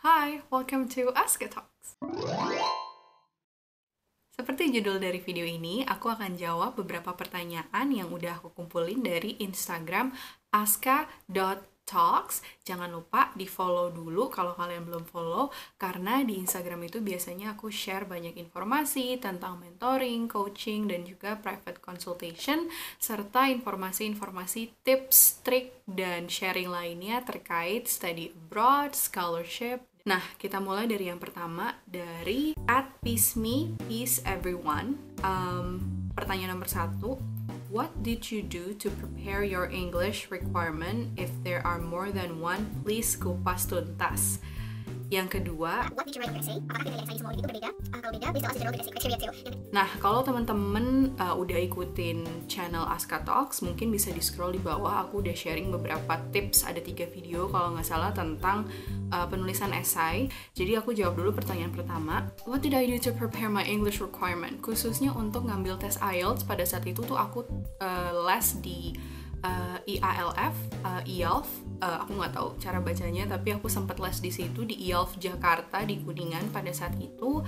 Hi, welcome to Aska Talks. Seperti judul dari video ini, aku akan jawab beberapa pertanyaan yang udah aku kumpulin dari Instagram aska.talks. Jangan lupa di-follow dulu kalau kalian belum follow, karena di Instagram itu biasanya aku share banyak informasi tentang mentoring, coaching, dan juga private consultation, serta informasi-informasi tips, trik, dan sharing lainnya terkait study abroad, scholarship. Nah, kita mulai dari yang pertama, dari @peaceme, peace everyone. Pertanyaan nomor 1, what did you do to prepare your English requirement? If there are more than one, please kupas tuntas. Yang kedua, what did you write for essay? Apakah kriteria essay semua itu berbeda? Kalau beda, please tell us the general criteria too. nah, kalau teman-teman udah ikutin channel Aska Talks, mungkin bisa di-scroll di bawah, aku udah sharing beberapa tips, ada 3 video kalau nggak salah tentang penulisan esai. Jadi aku jawab dulu pertanyaan pertama, what did I do to prepare my English requirement? Khususnya untuk ngambil tes IELTS, pada saat itu tuh aku les di IALF, aku nggak tahu cara bacanya, tapi aku sempat les di situ di IALF Jakarta di Kuningan. Pada saat itu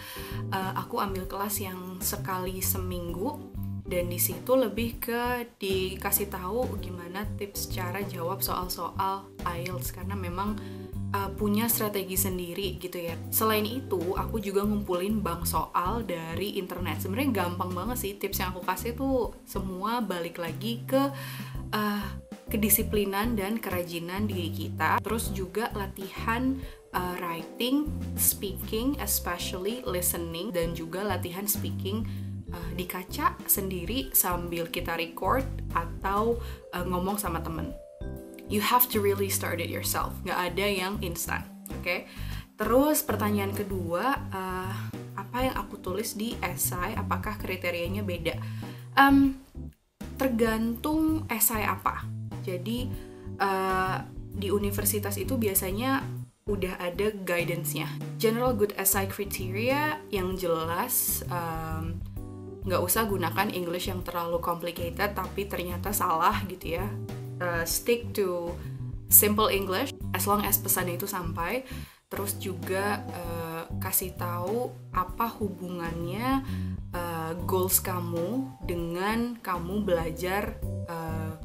aku ambil kelas yang sekali seminggu, dan di situ lebih ke dikasih tahu gimana tips cara jawab soal-soal IELTS, karena memang punya strategi sendiri gitu ya. Selain itu, aku juga ngumpulin bank soal dari internet. Sebenarnya gampang banget sih, tips yang aku kasih tuh semua balik lagi ke kedisiplinan dan kerajinan diri kita. Terus juga latihan writing, speaking, especially listening, dan juga latihan speaking di kaca sendiri sambil kita record atau ngomong sama temen. You have to really start it yourself. Nggak ada yang instan, oke? Terus pertanyaan kedua, apa yang aku tulis di esai, apakah kriterianya beda? Tergantung esai apa. Jadi di universitas itu biasanya udah ada guidance-nya. General good essay criteria yang jelas, nggak usah gunakan English yang terlalu complicated tapi ternyata salah gitu ya. Stick to simple English as long as pesannya itu sampai. Terus juga kasih tahu apa hubungannya goals kamu dengan kamu belajar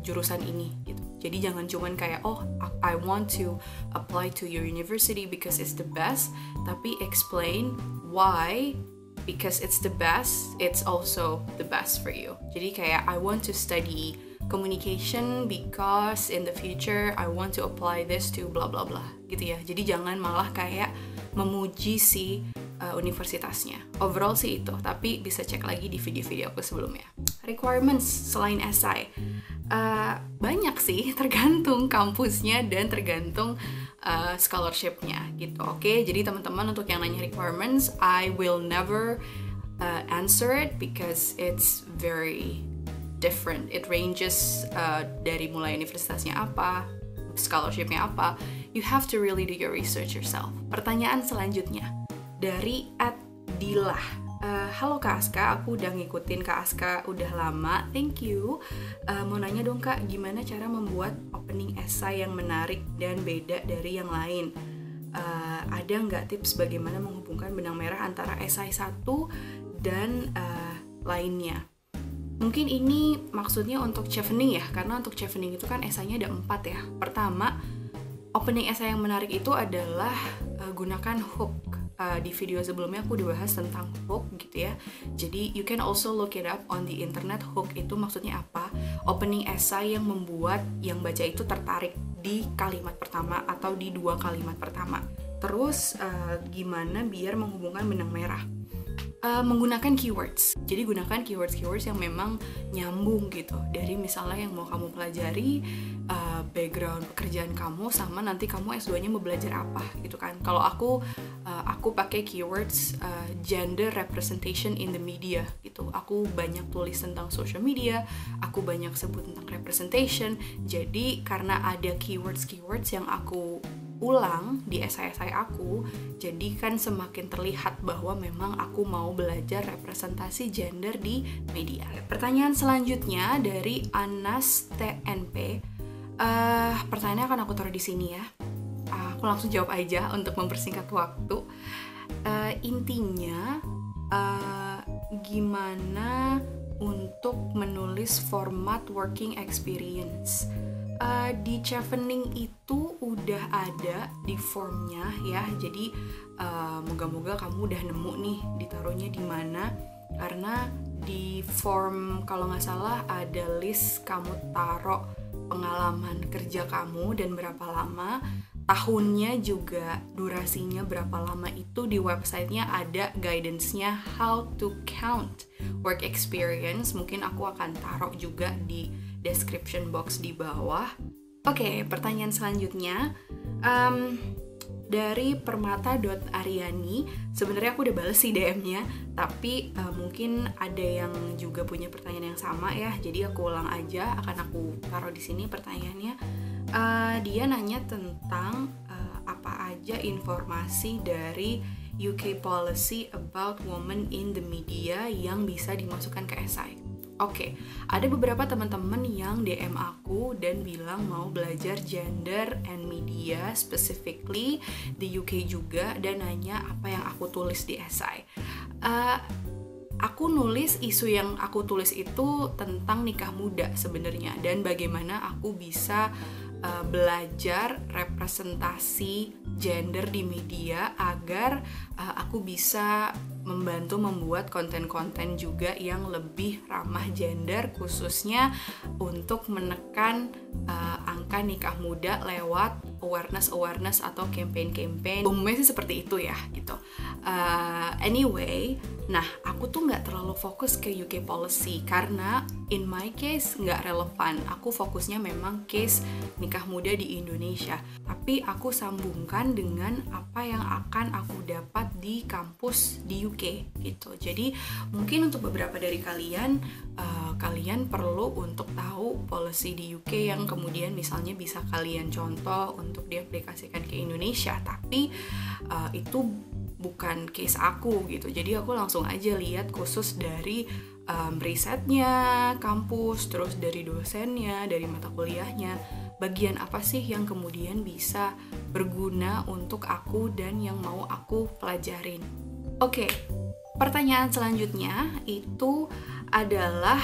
jurusan ini gitu. Jadi jangan cuman kayak, oh, I want to apply to your university because it's the best, tapi explain why, because it's the best, it's also the best for you. Jadi kayak, I want to study communication because in the future I want to apply this to blah blah blah gitu ya. Jadi jangan malah kayak memuji si universitasnya. Overall sih itu, tapi bisa cek lagi di video-video aku sebelumnya. Requirements selain esai, banyak sih, tergantung kampusnya dan tergantung scholarship-nya gitu. Oke, jadi teman-teman untuk yang nanya requirements, I will never answer it because it's very different. It ranges dari mulai universitasnya apa, scholarship-nya apa. You have to really do your research yourself. Pertanyaan selanjutnya dari @dilah. Halo Kak Aska, aku udah ngikutin Kak Aska udah lama, thank you. Mau nanya dong Kak, gimana cara membuat opening essay yang menarik dan beda dari yang lain? Ada nggak tips bagaimana menghubungkan benang merah antara essay satu dan lainnya? Mungkin ini maksudnya untuk chevening ya, karena untuk chevening itu kan esainya ada 4 ya. Pertama, opening essay yang menarik itu adalah gunakan hook. Di video sebelumnya aku udah bahas tentang hook gitu ya. Jadi you can also look it up on the internet. Hook itu maksudnya apa? Opening essay yang membuat yang baca itu tertarik di kalimat pertama atau di 2 kalimat pertama. Terus gimana biar menghubungkan benang merah? Menggunakan keywords. Jadi gunakan keywords yang memang nyambung gitu. Dari misalnya yang mau kamu pelajari, background pekerjaan kamu, sama nanti kamu S2-nya mau belajar apa gitu kan. Kalau aku pakai keywords gender representation in the media gitu. Aku banyak tulis tentang social media, aku banyak sebut tentang representation. Jadi karena ada keywords yang aku ulang di esai-esai aku, jadi kan semakin terlihat bahwa memang aku mau belajar representasi gender di media. Pertanyaan selanjutnya dari Anas TNP. Pertanyaannya akan aku taruh di sini ya. aku langsung jawab aja untuk mempersingkat waktu. Intinya gimana untuk menulis format working experience. Di Chevening itu udah ada di formnya ya, jadi moga-moga kamu udah nemu nih ditaruhnya di mana, karena di form kalau nggak salah ada list kamu taruh pengalaman kerja kamu dan berapa lama, tahunnya juga, durasinya berapa lama, itu di websitenya ada guidance-nya how to count work experience. Mungkin aku akan taruh juga di description box di bawah. Oke, pertanyaan selanjutnya dari permata.aryani. Sebenarnya aku udah bales sih DM-nya, tapi mungkin ada yang juga punya pertanyaan yang sama ya. Jadi aku ulang aja, akan aku taruh di sini pertanyaannya. Dia nanya tentang apa aja informasi dari UK policy about women in the media yang bisa dimasukkan ke esai. Oke, ada beberapa teman-teman yang DM aku dan bilang mau belajar gender and media, specifically di UK juga, dan nanya apa yang aku tulis di esai. Aku nulis, isu yang aku tulis itu tentang nikah muda sebenarnya, dan bagaimana aku bisa belajar representasi gender di media agar aku bisa membantu membuat konten-konten juga yang lebih ramah gender, khususnya untuk menekan angka nikah muda lewat awareness atau campaign-campaign. Umumnya sih seperti itu ya gitu. Anyway, nah aku tuh nggak terlalu fokus ke UK policy karena in my case nggak relevan. Aku fokusnya memang case nikah muda di Indonesia, tapi aku sambungkan dengan apa yang akan aku dapat di kampus di UK gitu. Jadi mungkin untuk beberapa dari kalian, kalian perlu untuk tahu policy di UK yang kemudian misalnya bisa kalian contoh untuk diaplikasikan ke Indonesia, tapi itu bukan case aku gitu. Jadi aku langsung aja lihat khusus dari risetnya kampus, terus dari dosennya, dari mata kuliahnya, bagian apa sih yang kemudian bisa berguna untuk aku dan yang mau aku pelajarin. Oke, pertanyaan selanjutnya itu adalah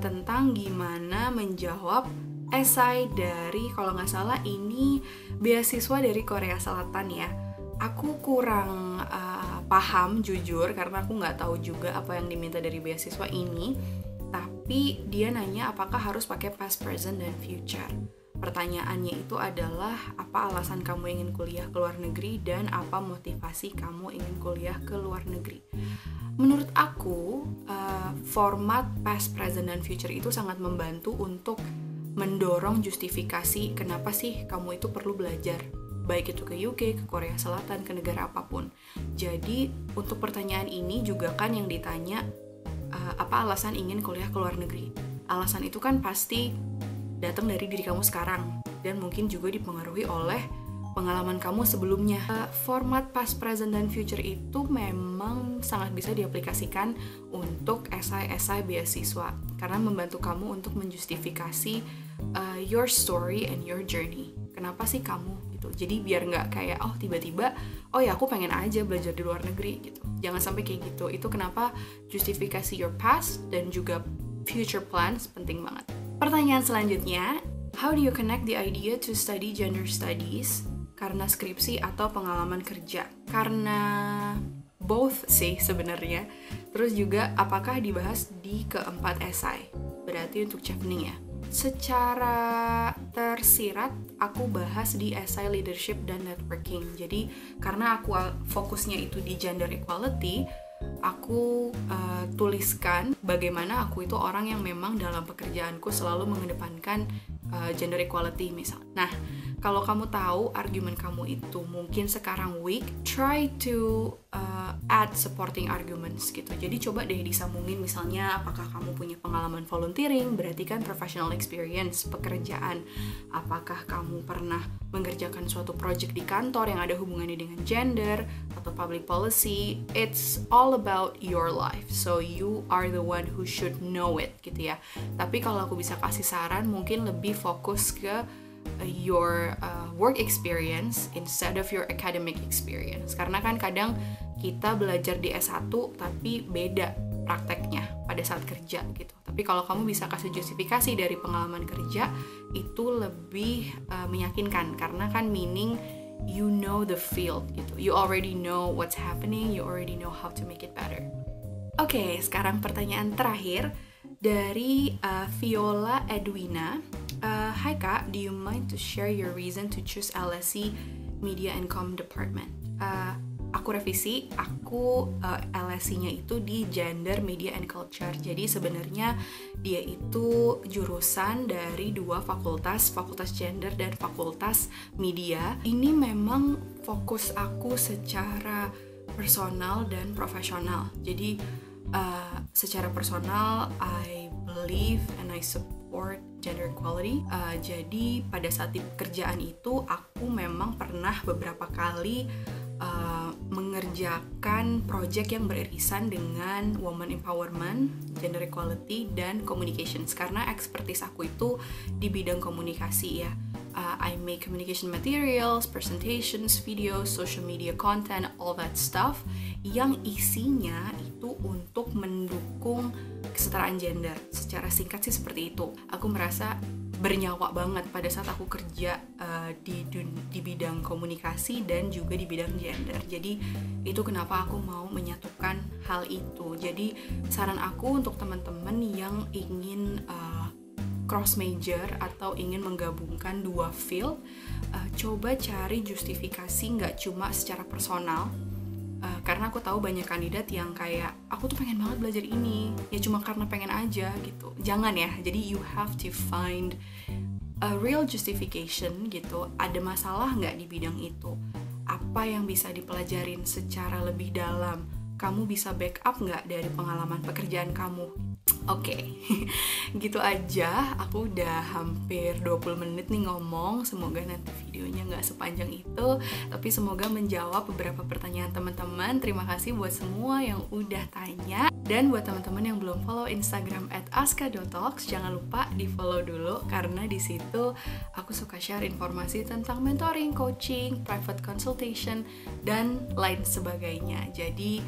tentang gimana menjawab esai dari, kalau nggak salah ini beasiswa dari Korea Selatan ya. Aku kurang paham jujur karena aku nggak tahu juga apa yang diminta dari beasiswa ini, tapi dia nanya apakah harus pakai past, present, dan future. Pertanyaannya itu adalah apa alasan kamu ingin kuliah ke luar negeri dan apa motivasi kamu ingin kuliah ke luar negeri. Menurut aku, format past, present, dan future itu sangat membantu untuk mendorong justifikasi kenapa sih kamu itu perlu belajar, baik itu ke UK, ke Korea Selatan, ke negara apapun. Jadi untuk pertanyaan ini juga kan yang ditanya apa alasan ingin kuliah ke luar negeri. Alasan itu kan pasti datang dari diri kamu sekarang dan mungkin juga dipengaruhi oleh pengalaman kamu sebelumnya. Format past, present, dan future itu memang sangat bisa diaplikasikan untuk esai-esai beasiswa karena membantu kamu untuk menjustifikasi your story and your journey. Kenapa sih kamu gitu? Jadi biar nggak kayak tiba-tiba ya aku pengen aja belajar di luar negeri gitu. Jangan sampai kayak gitu. Itu kenapa justifikasi your past dan juga future plans penting banget. Pertanyaan selanjutnya, how do you connect the idea to study gender studies karena skripsi atau pengalaman kerja? Karena both sih sebenarnya. Terus juga apakah dibahas di keempat esai? Berarti untuk Chevening ya. Secara tersirat aku bahas di esai leadership dan networking. Jadi karena aku fokusnya itu di gender equality, aku tuliskan bagaimana aku itu orang yang memang dalam pekerjaanku selalu mengedepankan gender equality misal. Nah, kalau kamu tahu argumen kamu itu mungkin sekarang weak, try to add supporting arguments gitu. Jadi coba deh disambungin, misalnya apakah kamu punya pengalaman volunteering, berarti kan professional experience, pekerjaan. Apakah kamu pernah mengerjakan suatu project di kantor yang ada hubungannya dengan gender atau public policy. It's all about your life, so you are the one who should know it gitu ya. Tapi kalau aku bisa kasih saran, mungkin lebih fokus ke your work experience instead of your academic experience. Karena kan kadang kita belajar di S1 tapi beda prakteknya pada saat kerja gitu. Tapi kalau kamu bisa kasih justifikasi dari pengalaman kerja, itu lebih meyakinkan, karena kan meaning you know the field gitu. You already know what's happening, you already know how to make it better. Oke, sekarang pertanyaan terakhir dari Viola Edwina. Hi Kak, do you mind to share your reason to choose LSE Media and Com Department? Aku revisi, aku LSE-nya itu di Gender, Media and Culture. Jadi sebenarnya dia itu jurusan dari dua fakultas, Fakultas Gender dan Fakultas Media. Ini memang fokus aku secara personal dan profesional. Jadi secara personal, I believe and I support gender equality. Jadi pada saat di pekerjaan itu, aku memang pernah beberapa kali mengerjakan project yang beririsan dengan woman empowerment, gender equality, dan communications. Karena expertise aku itu di bidang komunikasi ya. I make communication materials, presentations, videos, social media content, all that stuff yang isinya itu untuk mendukung kesetaraan gender. Secara singkat sih seperti itu. Aku merasa bernyawa banget pada saat aku kerja di bidang komunikasi dan juga di bidang gender. Jadi itu kenapa aku mau menyatukan hal itu. Jadi saran aku untuk teman-teman yang ingin cross major atau ingin menggabungkan dua field, coba cari justifikasi nggak cuma secara personal. Karena aku tahu banyak kandidat yang kayak, aku tuh pengen banget belajar ini, ya cuma karena pengen aja gitu. Jangan ya, jadi you have to find a real justification gitu. Ada masalah nggak di bidang itu? Apa yang bisa dipelajarin secara lebih dalam? Kamu bisa backup nggak dari pengalaman pekerjaan kamu? Oke, gitu aja. Aku udah hampir 20 menit nih ngomong. Semoga nanti videonya nggak sepanjang itu, tapi semoga menjawab beberapa pertanyaan teman-teman. Terima kasih buat semua yang udah tanya. Dan buat teman-teman yang belum follow Instagram @aska.talks, jangan lupa di follow dulu, karena di situ aku suka share informasi tentang mentoring, coaching, private consultation, dan lain sebagainya. Jadi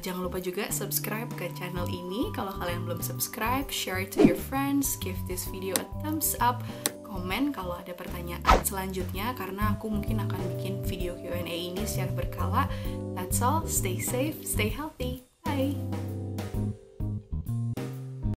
jangan lupa juga subscribe ke channel ini. Kalau kalian belum subscribe, share to your friends, give this video a thumbs up, komen kalau ada pertanyaan selanjutnya, karena aku mungkin akan bikin video Q&A ini secara berkala. That's all, stay safe, stay healthy, bye!